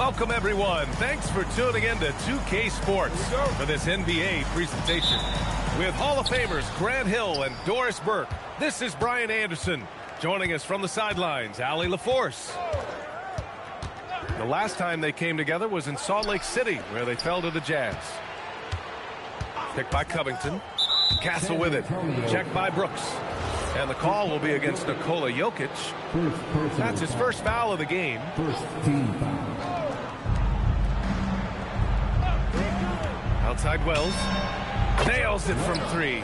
Welcome, everyone. Thanks for tuning in to 2K Sports for this NBA presentation. With Hall of Famers Grant Hill and Doris Burke, this is Brian Anderson. Joining us from the sidelines, Allie LaForce. The last time they came together was in Salt Lake City, where they fell to the Jazz. Picked by Covington. Castle with it. Checked by Brooks. And the call will be against Nikola Jokic. That's his first foul of the game. First team foul. Outside Wells. Nails it from three.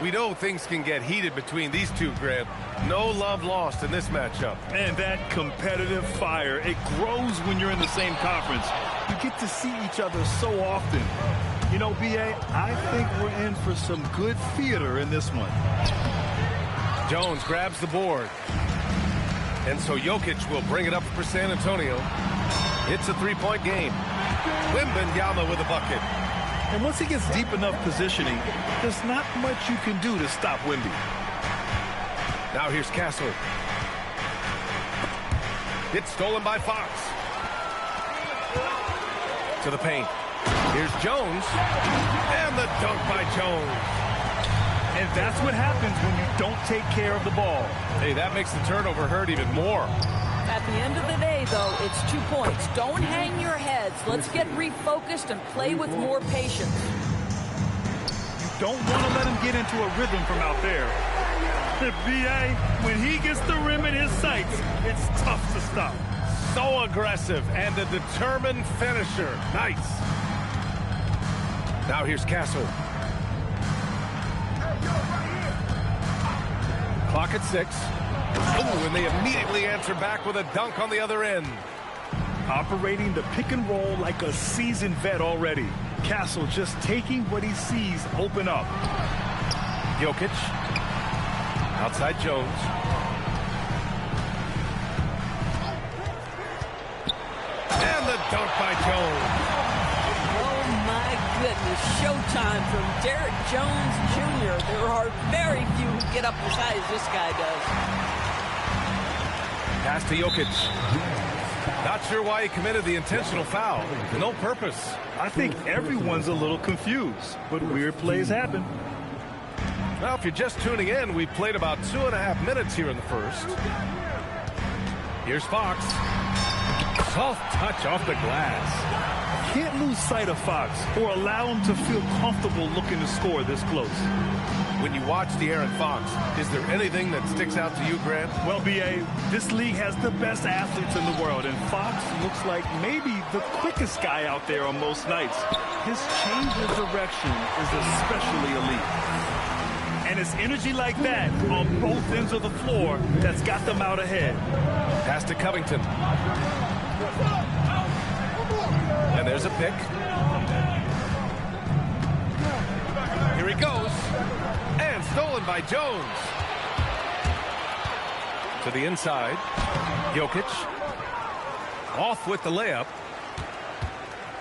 We know things can get heated between these two, Grant. No love lost in this matchup. And that competitive fire, it grows when you're in the same conference. You get to see each other so often. You know, B.A., I think we're in for some good theater in this one. Jones grabs the board. And so Jokic will bring it up for San Antonio. It's a three-point game. Wembanyama with a bucket. And once he gets deep enough positioning, there's not much you can do to stop Wemby. Now here's Castle. It's stolen by Fox. To the paint. Here's Jones. And the dunk by Jones. And that's what happens when you don't take care of the ball. Hey, that makes the turnover hurt even more. At the end of the day, though, it's 2 points. Don't hang your heads. Let's get refocused and play with more patience. You don't want to let him get into a rhythm from out there. B.A., when he gets the rim in his sights, it's tough to stop. So aggressive and a determined finisher. Nice. Now here's Castle. Clock at 6. Oh, and they immediately answer back with a dunk on the other end. Operating the pick and roll like a seasoned vet already. Castle just taking what he sees open up. Jokic. Outside Jones. And the dunk by Jones. Oh, my goodness. Showtime from Derrick Jones Jr. There are very few who get up as high as this guy does. Pass to Jokic. Not sure why he committed the intentional foul. No purpose. I think everyone's a little confused, but weird plays happen. Well, if you're just tuning in, we played about 2.5 minutes here in the first. Here's Fox. Soft touch off the glass. Can't lose sight of Fox or allow him to feel comfortable looking to score this close. When you watch De'Aaron Fox, is there anything that sticks out to you, Grant? Well, B.A., this league has the best athletes in the world, and Fox looks like maybe the quickest guy out there on most nights. His change of direction is especially elite. And it's energy like that on both ends of the floor that's got them out ahead. Pass to Covington. And there's a pick. Here he goes. And stolen by Jones. To the inside. Jokic. Off with the layup.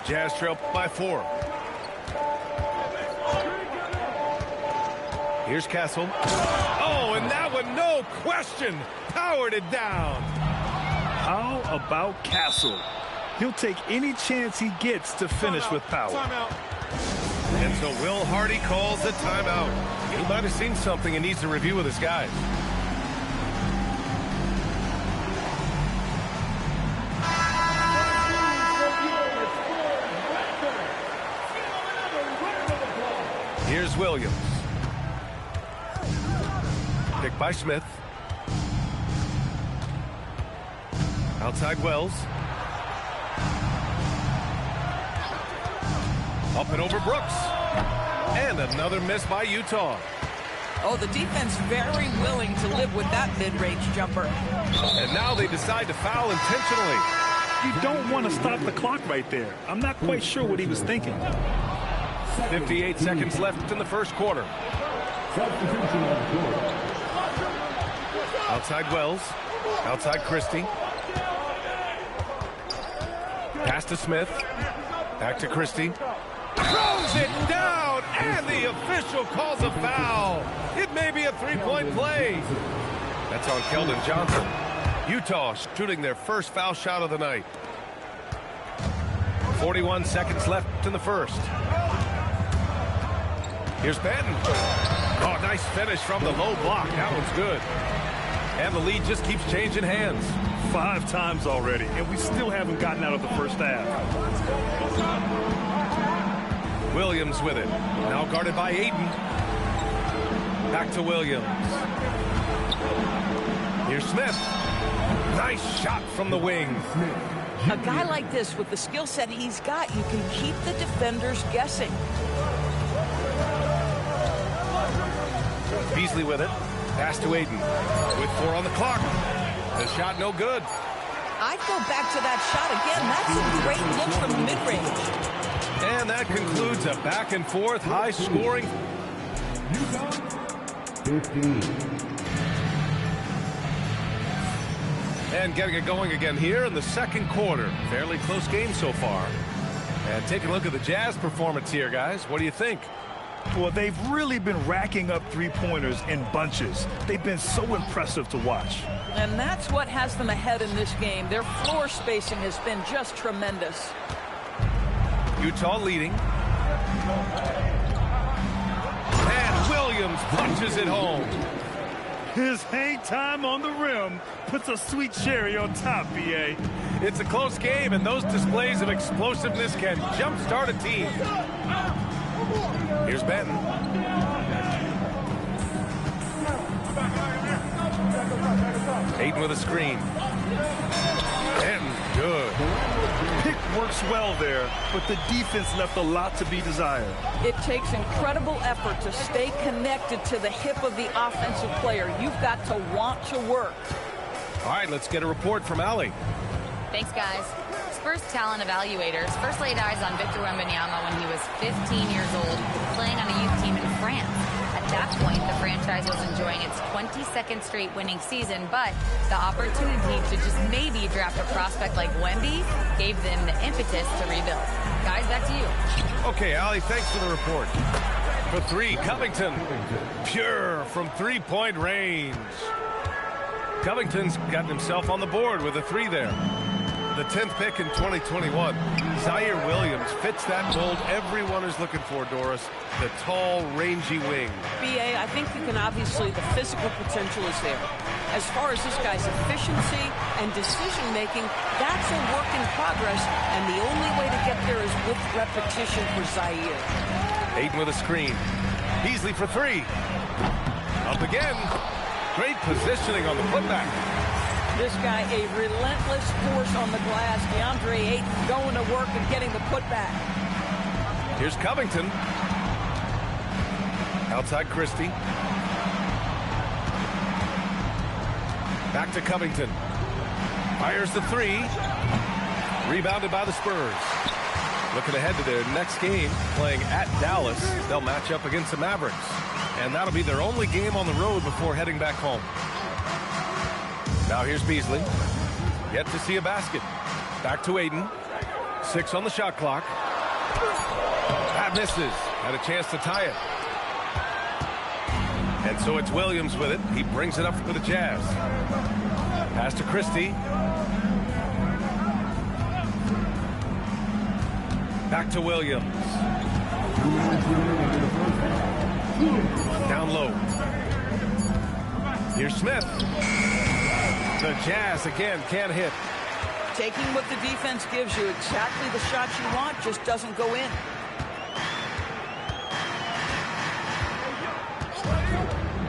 Jazz trail by 4. Here's Castle. Oh, and that one, no question, powered it down. How about Castle? He'll take any chance he gets to finish with power. And so Will Hardy calls the timeout. He might have seen something and needs to review with his guys. Here's Williams. Picked by Smith. Outside Wells. Up and over Brooks. And another miss by Utah. Oh, the defense very willing to live with that mid-range jumper. And now they decide to foul intentionally. You don't want to stop the clock right there. I'm not quite sure what he was thinking. 58 seconds left in the first quarter. Outside Wells. Outside Christie. Pass to Smith. Back to Christie. Throws it down, and the official calls a foul. It may be a three-point play. That's on Keldon Johnson. Utah shooting their first foul shot of the night. 41 seconds left in the first. Here's Benton. Oh, nice finish from the low block. That one's good. And the lead just keeps changing hands. 5 times already, and we still haven't gotten out of the first half. Williams with it. Now guarded by Aiden. Back to Williams. Here's Smith. Nice shot from the wing. A guy like this, with the skill set he's got, you can keep the defenders guessing. Beasley with it. Pass to Aiden. With 4 on the clock. The shot no good. I'd go back to that shot again. That's a great look from the mid-range. And that concludes a back and forth, high scoring. UTA 15. And getting it going again here in the second quarter. Fairly close game so far. And take a look at the Jazz performance here, guys. What do you think? Well, they've really been racking up three-pointers in bunches. They've been so impressive to watch. And that's what has them ahead in this game. Their floor spacing has been just tremendous. Utah leading. And Williams punches it home. His hang time on the rim puts a sweet cherry on top, B.A. It's a close game, and those displays of explosiveness can jumpstart a team. Here's Benton. Aiden with a screen. Benton, good. Pick works well there, but the defense left a lot to be desired. It takes incredible effort to stay connected to the hip of the offensive player. You've got to want to work. All right, let's get a report from Allie. Thanks, guys. Spurs talent evaluators first laid eyes on Victor Wembanyama when he was 15 years old, playing on a youth team in France. At that point, the franchise was enjoying its 22nd straight winning season, but the opportunity to just maybe draft a prospect like Wemby gave them the impetus to rebuild. Guys, back to you. Okay, Allie, thanks for the report. For 3, Covington. Pure from three-point range. Covington's gotten himself on the board with a 3 there. The 10th pick in 2021. Zaire Williams fits that mold everyone is looking for, Doris. The tall, rangy wing. B.A., I think you can obviously, the physical potential is there. As far as this guy's efficiency and decision-making, that's a work in progress, and the only way to get there is with repetition for Zaire. Aiden with a screen. Beasley for 3. Up again. Great positioning on the putback. This guy, a relentless force on the glass. DeAndre Ayton going to work and getting the putback. Here's Covington. Outside Christie. Back to Covington. Fires the 3. Rebounded by the Spurs. Looking ahead to their next game, playing at Dallas. They'll match up against the Mavericks. And that'll be their only game on the road before heading back home. Now here's Beasley. Yet to see a basket. Back to Aiden. 6 on the shot clock. That misses. Had a chance to tie it. And so it's Williams with it. He brings it up for the Jazz. Pass to Christie. Back to Williams. Down low. Here's Smith. The Jazz again can't hit. Taking what the defense gives you, exactly the shot you want, just doesn't go in.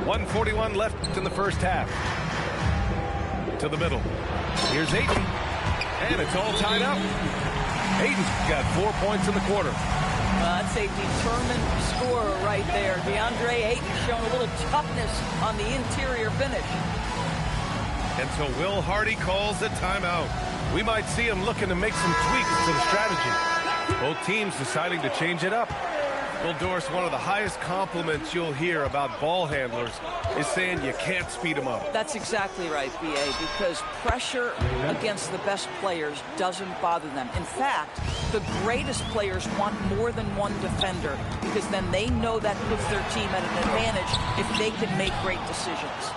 .141 left in the first half. To the middle. Here's Aiden. And it's all tied up. Aiden's got 4 points in the quarter. That's a determined scorer right there. DeAndre Ayton showing a little toughness on the interior finish. And so Will Hardy calls the timeout. We might see him looking to make some tweaks to the strategy. Both teams deciding to change it up. Well, Doris, one of the highest compliments you'll hear about ball handlers is saying you can't speed them up. That's exactly right, B.A., because pressure against the best players doesn't bother them. In fact, the greatest players want more than one defender, because then they know that puts their team at an advantage if they can make great decisions.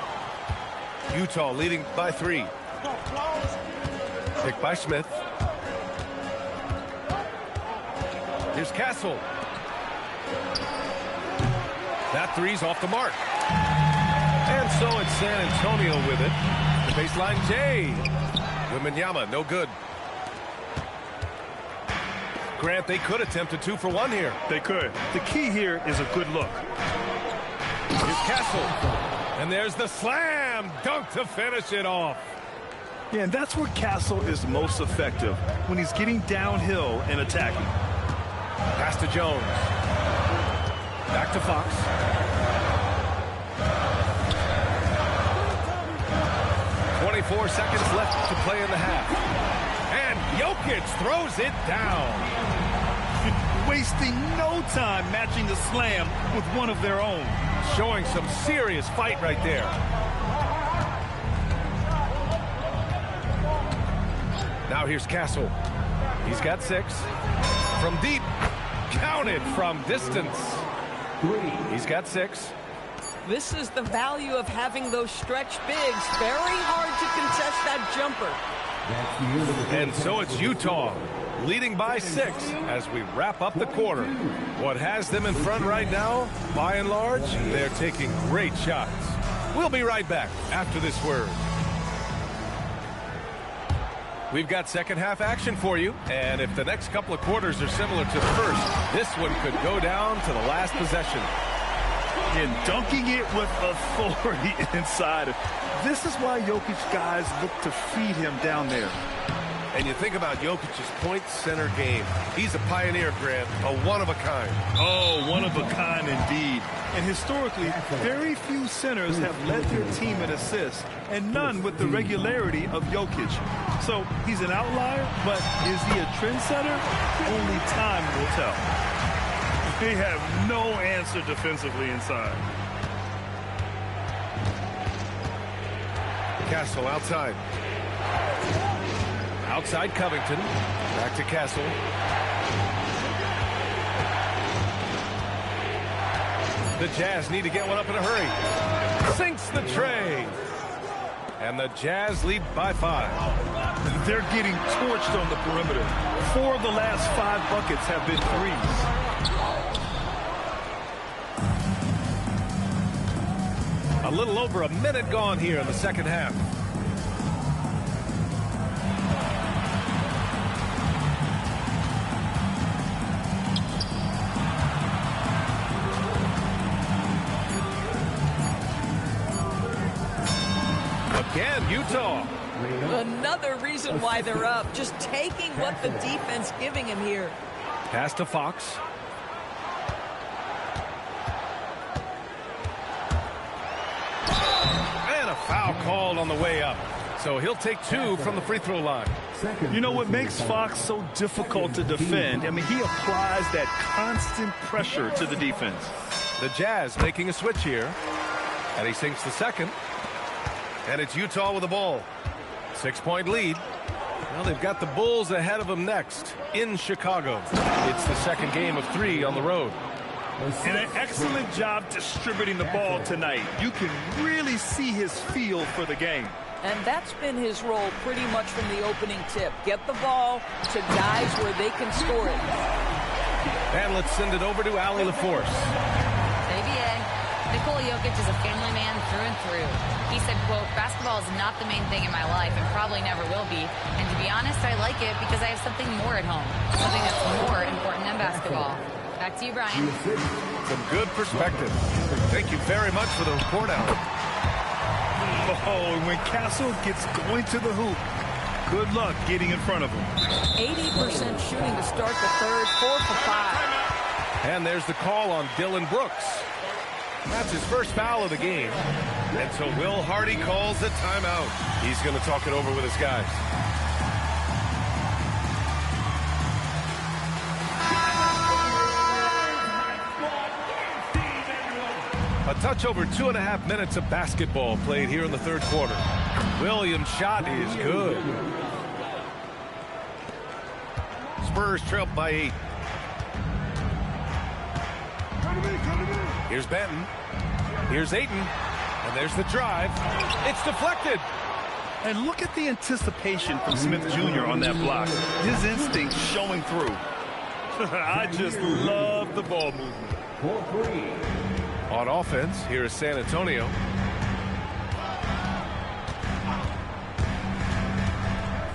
Utah leading by 3. Picked by Smith. Here's Castle. That three's off the mark. And so it's San Antonio with it. The baseline J. Wembanyama, no good. Grant, they could attempt a 2 for 1 here. They could. The key here is a good look. Here's Castle. And there's the slam dunk to finish it off. Yeah, and that's where Castle is most effective, when he's getting downhill and attacking. Pass to Jones. Back to Fox. .24 seconds left to play in the half. And Jokic throws it down. Wasting no time matching the slam with one of their own. Showing some serious fight right there. Now here's Castle. He's got 6. From deep. Counted from distance. He's got 6. This is the value of having those stretch bigs. Very hard to contest that jumper. And so it's Utah leading by 6 as we wrap up the quarter. What has them in front right now, by and large, they're taking great shots. We'll be right back after this word. We've got second half action for you, and if the next couple of quarters are similar to the first, this one could go down to the last possession. And dunking it with authority inside. This is why Jokic guys look to feed him down there. And you think about Jokic's point center game. He's a pioneer, Grant, a one-of-a-kind. Oh, one of a kind indeed. And historically, very few centers have led their team in assists, and none with the regularity of Jokic. So he's an outlier, but is he a trendsetter? Only time will tell. They have no answer defensively inside. Castle outside. Outside Covington. Back to Castle. The Jazz need to get one up in a hurry. Sinks the tray. And the Jazz lead by 5. They're getting torched on the perimeter. 4 of the last 5 buckets have been threes. A little over a minute gone here in the second half. Again, Utah. Another reason why they're up. Just taking what the defense giving him here. Pass to Fox. And a foul called on the way up. So he'll take 2 from the free throw line. You know what makes Fox so difficult to defend? I mean, he applies that constant pressure to the defense. The Jazz making a switch here. And he sinks the second. And it's Utah with the ball. 6-point lead. Well, they've got the Bulls ahead of them next in Chicago. It's the second game of 3 on the road. And an excellent job distributing the ball tonight. You can really see his feel for the game. And that's been his role pretty much from the opening tip. Get the ball to guys where they can score it. And let's send it over to Allie LaForce. ABA. Nikola Jokic is a family man through and through. He said, quote, basketball is not the main thing in my life and probably never will be. And to be honest, I like it because I have something more at home. Something that's more important than basketball. Back to you, Brian. Some good perspective. Thank you very much for the report out. Oh, and when Castle gets going to the hoop, good luck getting in front of him. 80% shooting to start the third, 4 for 5. And there's the call on Dylan Brooks. That's his first foul of the game. And so Will Hardy calls a timeout. He's going to talk it over with his guys. A touch over 2.5 minutes of basketball played here in the third quarter. Williams' shot is good. Spurs trailed by 8. Here's Benton. Here's Ayton. And there's the drive. It's deflected. And look at the anticipation from Smith Jr. on that block. His instinct showing through. I just love the ball movement. 4-3. On offense, here is San Antonio.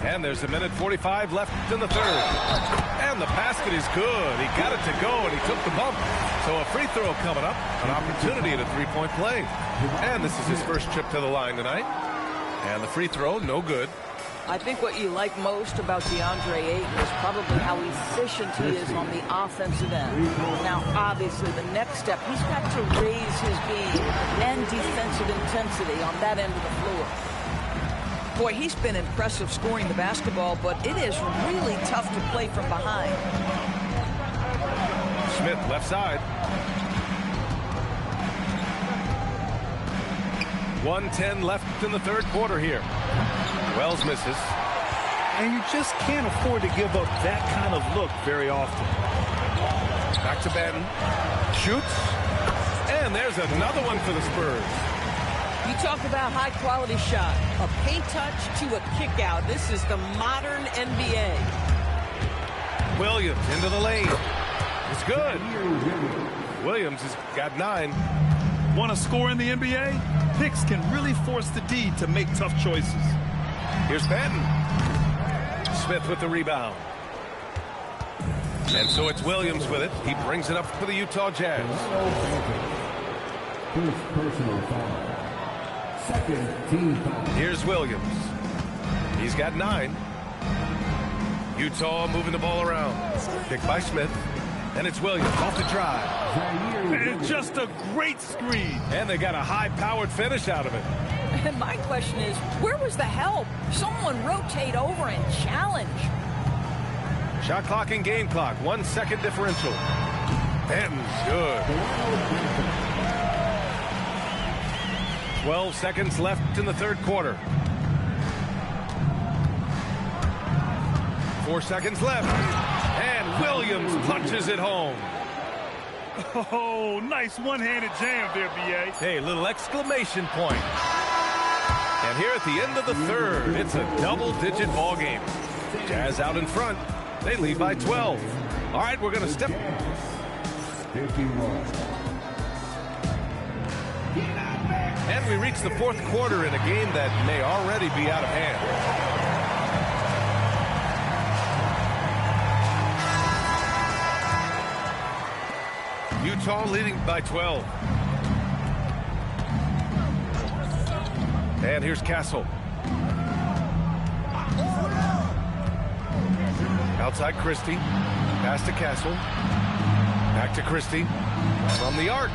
And there's 1:45 left in the third. And the basket is good. He got it to go, and he took the bump. So a free throw coming up, an opportunity at a three-point play. And this is his first trip to the line tonight. And the free throw, no good. I think what you like most about DeAndre Ayton is probably how efficient he is on the offensive end. Now, obviously, the next step, he's got to raise his game and defensive intensity on that end of the floor. Boy, he's been impressive scoring the basketball, but it is really tough to play from behind. Smith, left side. 1:10 left in the third quarter here. Wells misses. And you just can't afford to give up that kind of look very often. Back to Benton. Shoots. And there's another one for the Spurs. You talk about high-quality shot. A paint touch to a kick-out. This is the modern NBA. Williams into the lane. It's good. Williams has got 9. Want to score in the NBA? Picks can really force the D to make tough choices. Here's Benton. Smith with the rebound. And so it's Williams with it. He brings it up for the Utah Jazz. First personal foul. Second team foul. Here's Williams. He's got 9. Utah moving the ball around. Picked by Smith. And it's Williams off the drive. And just a great screen. And they got a high-powered finish out of it. And my question is, where was the help? Someone rotate over and challenge. Shot clock and game clock. 1 second differential. Benton's good. 12 seconds left in the third quarter. 4 seconds left. And Williams punches it home. Oh, nice one-handed jam there, B.A. Hey, little exclamation point. And here at the end of the third, it's a double-digit ball game. Jazz out in front. They lead by 12. All right, we're going to step. 51. And we reach the fourth quarter in a game that may already be out of hand. Utah leading by 12. And here's Castle. Outside Christie. Pass to Castle. Back to Christie. From the arc.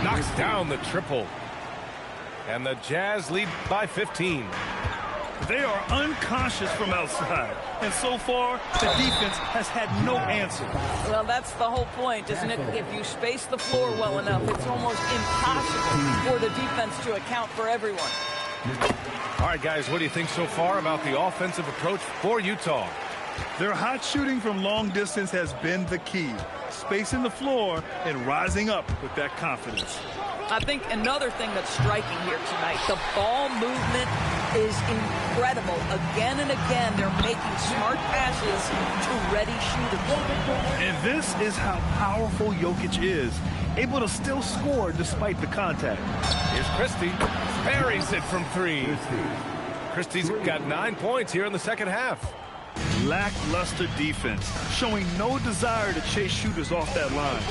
Knocks down the triple. And the Jazz lead by 15. They are unconscious from outside. And so far, the defense has had no answer. Well, that's the whole point, isn't it? If you space the floor well enough, it's almost impossible for the defense to account for everyone. All right, guys, what do you think so far about the offensive approach for Utah? Their hot shooting from long distance has been the key. Spacing the floor and rising up with that confidence. I think another thing that's striking here tonight, the ball movement is incredible. Again and again, they're making smart passes to ready shooters. And this is how powerful Jokic is, able to still score despite the contact. Here's Christie. Buries it from 3. Christie's got 9 points here in the second half. Lackluster defense, showing no desire to chase shooters off that line.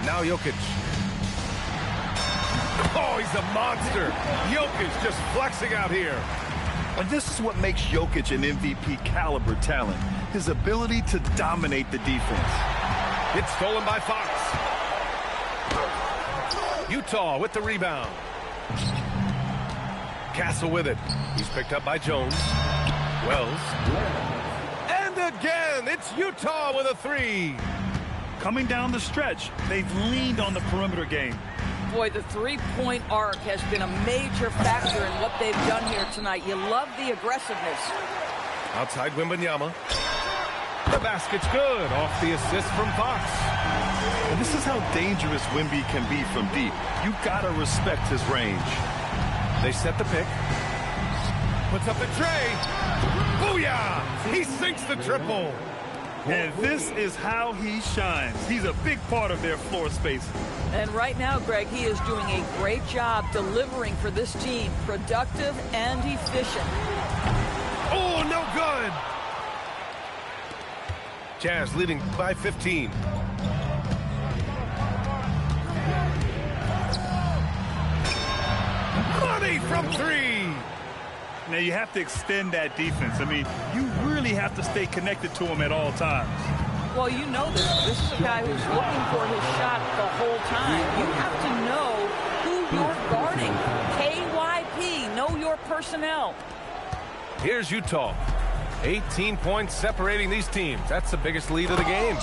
Now Jokic. Oh, he's a monster. Jokic just flexing out here. And this is what makes Jokic an MVP caliber talent. His ability to dominate the defense. It's stolen by Fox. Utah with the rebound. Castle with it. He's picked up by Jones. Wells. And again, it's Utah with a 3. Coming down the stretch, they've leaned on the perimeter game. Boy, the three-point arc has been a major factor in what they've done here tonight. You love the aggressiveness. Outside Wembanyama. The basket's good off the assist from Fox. And this is how dangerous Wemby can be from deep. You gotta respect his range. They set the pick. Puts up the tray. Booyah! He sinks the triple. And this is how he shines. He's a big part of their floor space. And right now, Greg, he is doing a great job delivering for this team. Productive and efficient. Oh, no good. Jazz leading by 15. Money from three. Now, you have to extend that defense. I mean, you really have to stay connected to him at all times. Well, you know this. This is a guy who's looking for his shot the whole time. You have to know who you're guarding. KYP, know your personnel. Here's Utah. 18 points separating these teams. That's the biggest lead of the game.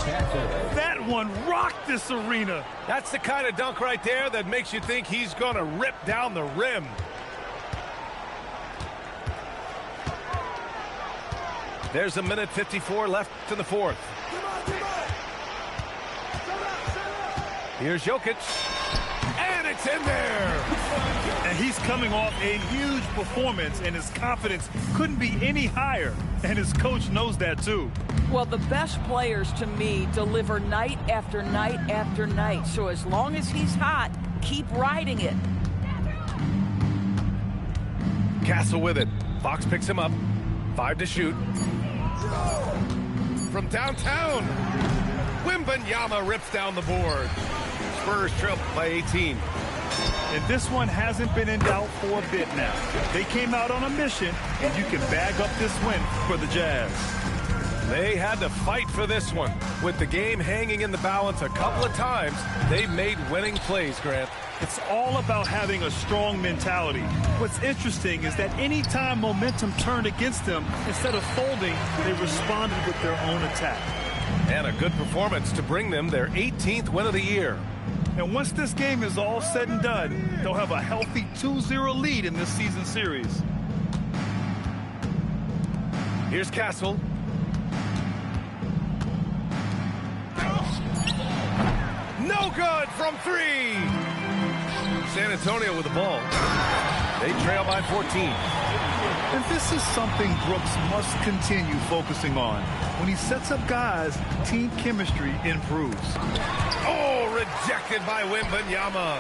That one rocked this arena. That's the kind of dunk right there that makes you think he's going to rip down the rim. There's a minute 54 left in the fourth. Here's Jokic. And it's in there. And he's coming off a huge performance, and his confidence couldn't be any higher. And his coach knows that, too. Well, the best players, to me, deliver night after night after night. So as long as he's hot, keep riding it. Castle with it. Fox picks him up. 5 to shoot. From downtown, Wembanyama rips down the board. Spurs trail by 18. And this one hasn't been in doubt for a bit now. They came out on a mission, and you can bag up this win for the Jazz. They had to fight for this one. With the game hanging in the balance a couple of times, they made winning plays, Grant. It's all about having a strong mentality. What's interesting is that anytime momentum turned against them, instead of folding, they responded with their own attack. And a good performance to bring them their 18th win of the year. And once this game is all said and done, they'll have a healthy 2-0 lead in this season series. Here's Castle. No good from three. San Antonio with the ball. They trail by 14. And this is something Brooks must continue focusing on. When he sets up guys, team chemistry improves. Oh, rejected by Wembanyama.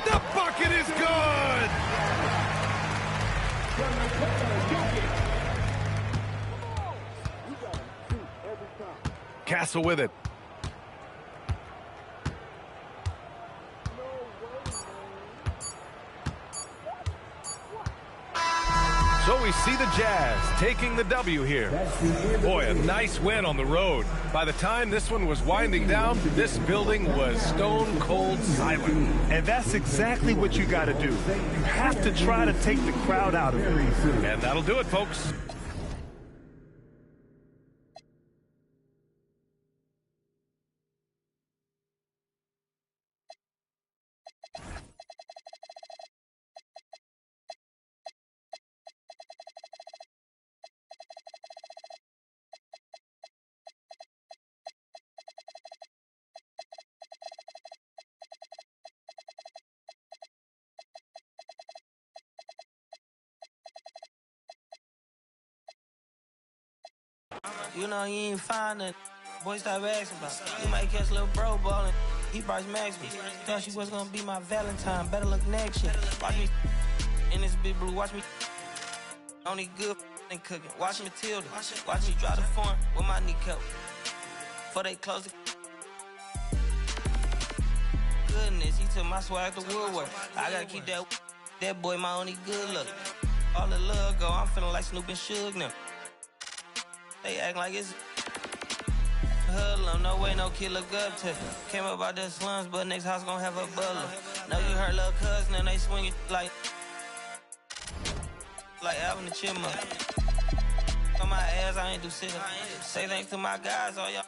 The bucket is good. Castle with it. So we see the Jazz taking the W here. Boy, a nice win on the road. By the time this one was winding down, this building was stone cold silent. And that's exactly what you got to do. You have to try to take the crowd out of it. And that'll do it, folks. You know, you ain't find it. Boy, stop asking about it. You might catch a little bro ballin'. He Bryce Max me. Thought she was gonna be my Valentine. Better look next year. Watch me in this big blue. Watch me only good and cooking. Watch me Matilda. Watch me drive the form with my kneecap. Before they close the goodness, he took my swag to Woodward. I gotta keep that boy my only good look. All the love go, I'm feeling like Snoop and Suge now. They act like it's hoodlum, no way, no kid look up to. Came up out the slums, but next house gon' have a butler. Know you heard little cousin and they swing it like Alvin the Chipmunk. On my ass, I ain't do shit. Say thanks to my guys, all y'all.